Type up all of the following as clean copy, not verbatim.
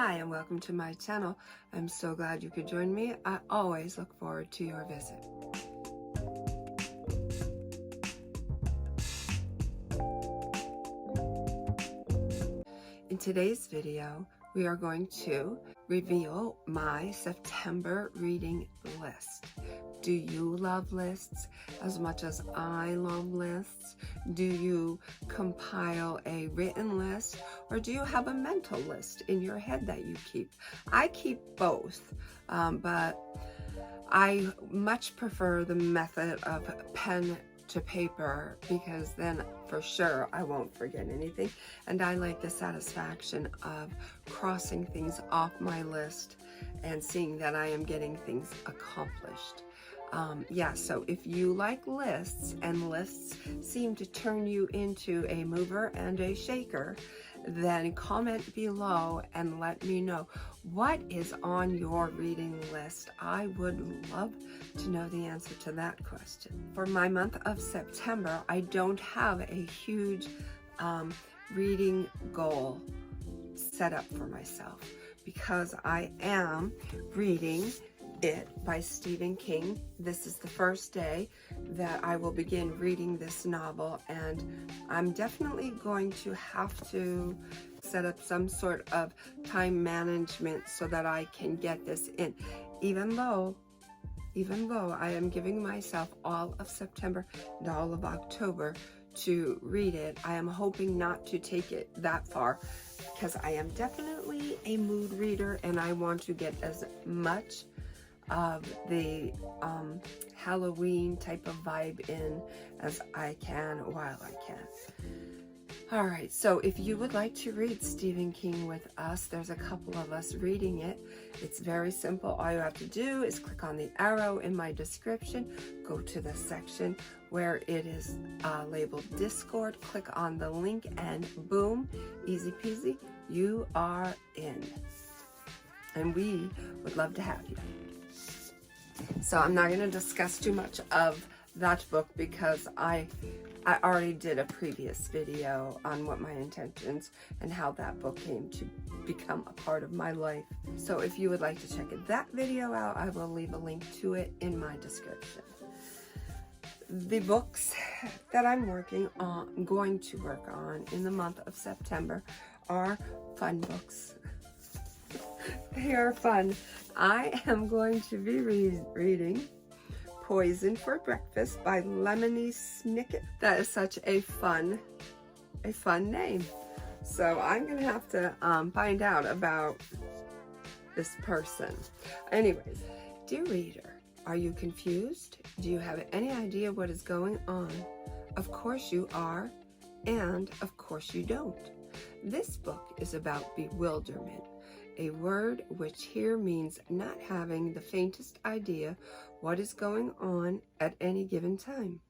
Hi and welcome to my channel. I'm so glad you could join me. I always look forward to your visit. In today's video, we are going to reveal my September reading list. Do you love lists as much as I love lists? Do you compile a written list, or do you have a mental list in your head that you keep? I keep both, but I much prefer the method of pen to paper, because then for sure I won't forget anything, and I like the satisfaction of crossing things off my list and seeing that I am getting things accomplished. So if you like lists and lists seem to turn you into a mover and a shaker, then comment below and let me know what is on your reading list. I would love to know the answer to that question. For my month of September, I don't have a huge reading goal set up for myself, because I am reading It by Stephen King. This is the first day that I will begin reading this novel, and I'm definitely going to have to set up some sort of time management so that I can get this in. Even though I am giving myself all of September and all of October to read it, I am hoping not to take it that far, because I am definitely a mood reader and I want to get as much of the Halloween type of vibe in as I can while I can. All right, so if you would like to read Stephen King with us, there's a couple of us reading it. It's very simple. All you have to do is click on the arrow in my description, go to the section where it is labeled Discord, click on the link, and boom, easy peasy, you are in. And we would love to have you. So I'm not going to discuss too much of that book, because I already did a previous video on what my intentions and how that book came to become a part of my life. So if you would like to check that video out, I will leave a link to it in my description. The books that I'm going to work on in the month of September are fun books. They are fun. I am going to be reading Poison for Breakfast by Lemony Snicket. That is such a fun name. So I'm gonna have to find out about this person. Anyways, dear reader, are you confused? Do you have any idea what is going on? Of course you are, and of course you don't. This book is about bewilderment, a word which here means not having the faintest idea what is going on at any given time.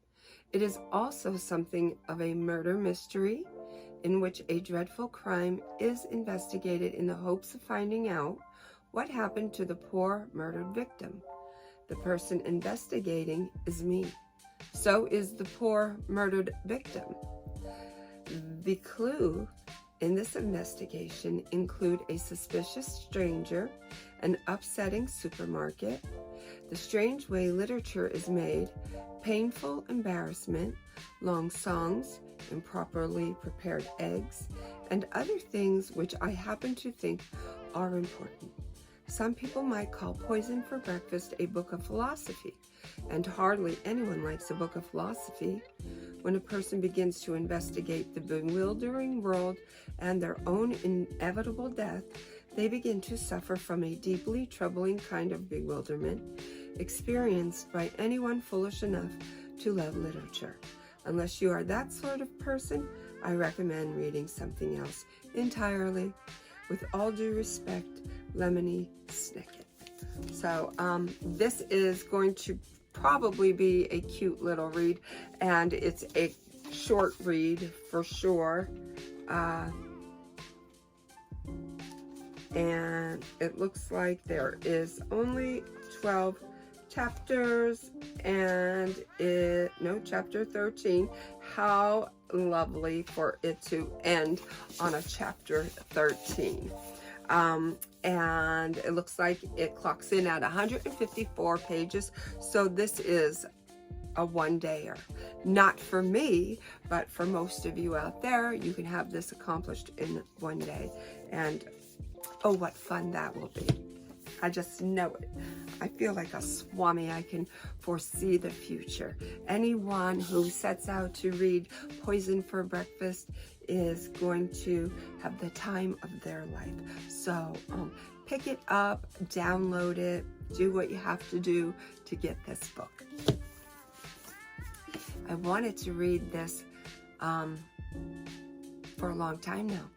It is also something of a murder mystery in which a dreadful crime is investigated in the hopes of finding out what happened to the poor murdered victim. The person investigating is me. So is the poor murdered victim. The clue in this investigation include a suspicious stranger, an upsetting supermarket, the strange way literature is made, painful embarrassment, long songs, improperly prepared eggs, and other things which I happen to think are important. Some people might call Poison for Breakfast a book of philosophy, and hardly anyone likes a book of philosophy. When a person begins to investigate the bewildering world and their own inevitable death, they begin to suffer from a deeply troubling kind of bewilderment experienced by anyone foolish enough to love literature. Unless you are that sort of person, I recommend reading something else entirely. With all due respect, Lemony Snicket. So this is going to probably be a cute little read, and it's a short read for sure. And it looks like there is only 12 chapters, and chapter 13. How lovely for it to end on a chapter 13. And it looks like it clocks in at 154 pages. So this is a one-dayer. Not for me, but for most of you out there, you can have this accomplished in one day. And oh, what fun that will be. I just know it. I feel like a swami. I can foresee the future. Anyone who sets out to read Poison for Breakfast is going to have the time of their life. So pick it up, download it, do what you have to do to get this book. I wanted to read this for a long time now,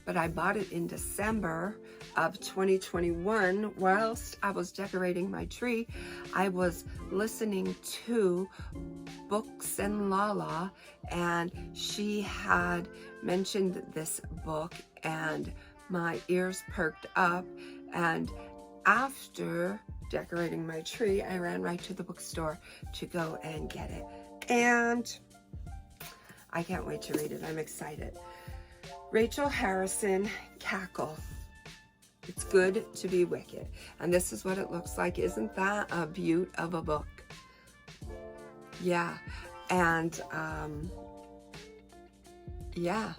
but I bought it in December of 2021 whilst I was decorating my tree. I was listening to Books and Lala, and she had mentioned this book, and my ears perked up. And after decorating my tree, I ran right to the bookstore to go and get it. And I can't wait to read it. I'm excited. Rachel Harrison, Cackle. It's good to be wicked. And this is what it looks like. Isn't that a beaut of a book? Yeah. And yeah.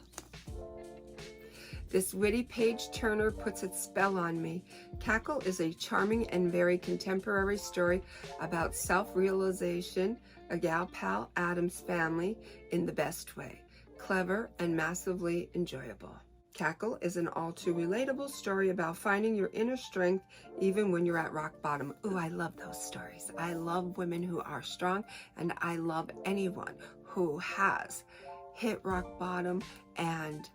This witty page-turner puts its spell on me. Cackle is a charming and very contemporary story about self-realization, a gal pal Adam's family in the best way. Clever and massively enjoyable. Cackle is an all too relatable story about finding your inner strength even when you're at rock bottom. Ooh, I love those stories. I love women who are strong, and I love anyone who has hit rock bottom and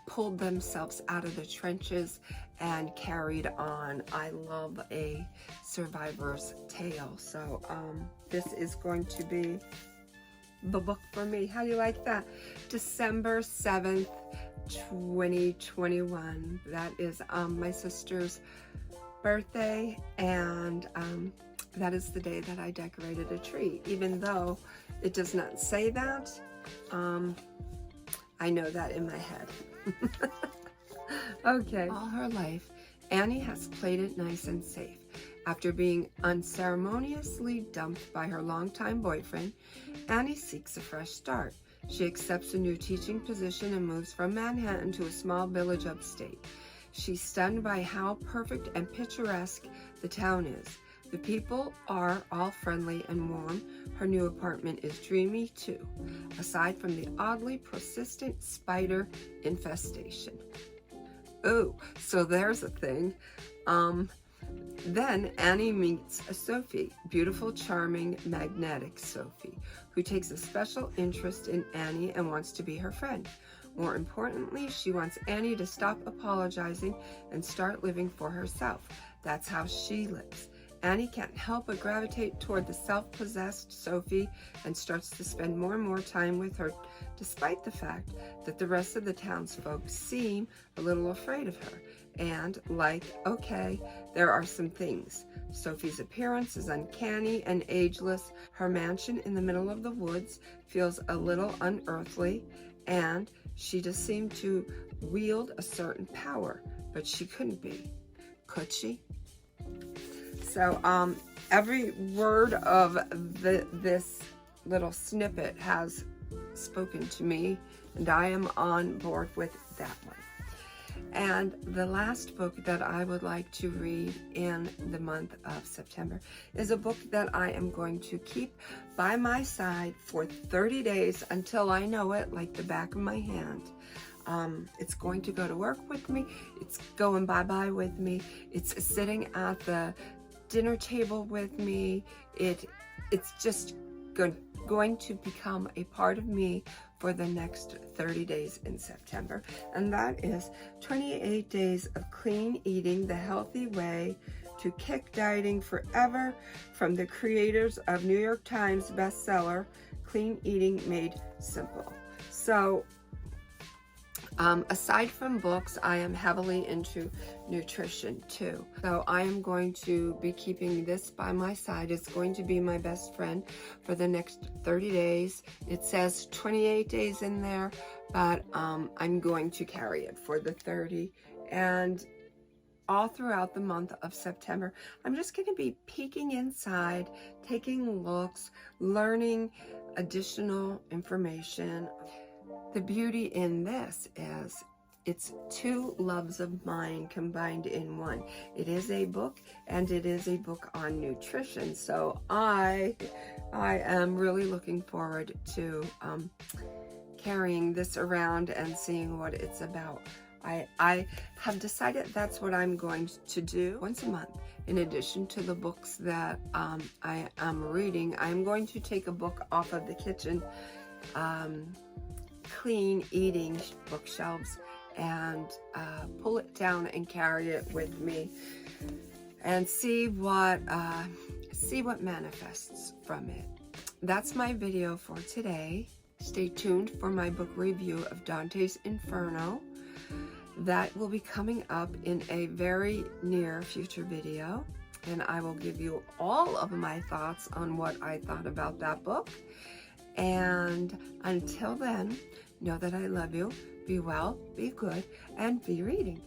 pulled themselves out of the trenches and carried on. I love a survivor's tale. So this is going to be the book for me. How do you like that? December 7th, 2021. That is my sister's birthday, and that is the day that I decorated a tree. Even though it does not say that, I know that in my head. Okay. All her life, Annie has played it nice and safe. After being unceremoniously dumped by her longtime boyfriend, Annie seeks a fresh start. She accepts a new teaching position and moves from Manhattan to a small village upstate. She's stunned by how perfect and picturesque the town is. The people are all friendly and warm. Her new apartment is dreamy too, aside from the oddly persistent spider infestation. Oh, so there's a thing. Then Annie meets a Sophie, beautiful, charming, magnetic Sophie, who takes a special interest in Annie and wants to be her friend. More importantly, she wants Annie to stop apologizing and start living for herself. That's how she lives. Annie can't help but gravitate toward the self-possessed Sophie and starts to spend more and more time with her, despite the fact that the rest of the townsfolk seem a little afraid of her. And, like, okay, there are some things. Sophie's appearance is uncanny and ageless. Her mansion in the middle of the woods feels a little unearthly, and she just seemed to wield a certain power, but she couldn't be. Could she? So every word of this little snippet has spoken to me, and I am on board with that one. And the last book that I would like to read in the month of September is a book that I am going to keep by my side for 30 days until I know it like the back of my hand. It's going to go to work with me. It's going bye-bye with me. It's sitting at the dinner table with me. It's just going to become a part of me for the next 30 days in September. And that is 28 Days of Clean Eating, the Healthy Way to Kick Dieting Forever, from the creators of New York Times bestseller, Clean Eating Made Simple. So, aside from books, I am heavily into nutrition too. So I am going to be keeping this by my side. It's going to be my best friend for the next 30 days. It says 28 days in there, but I'm going to carry it for the 30. And all throughout the month of September. I'm just going to be peeking inside, taking looks, learning additional information. The beauty in this is it's two loves of mine combined in one. It is a book, and it is a book on nutrition. So I am really looking forward to carrying this around and seeing what it's about. I have decided that's what I'm going to do once a month. In addition to the books that I am reading, I'm going to take a book off of the kitchen clean eating bookshelves and pull it down and carry it with me and see what manifests from it. That's my video for today. Stay tuned for my book review of Dante's Inferno. That will be coming up in a very near future video, and I will give you all of my thoughts on what I thought about that book. And until then, know that I love you. Be well, be good, and be reading.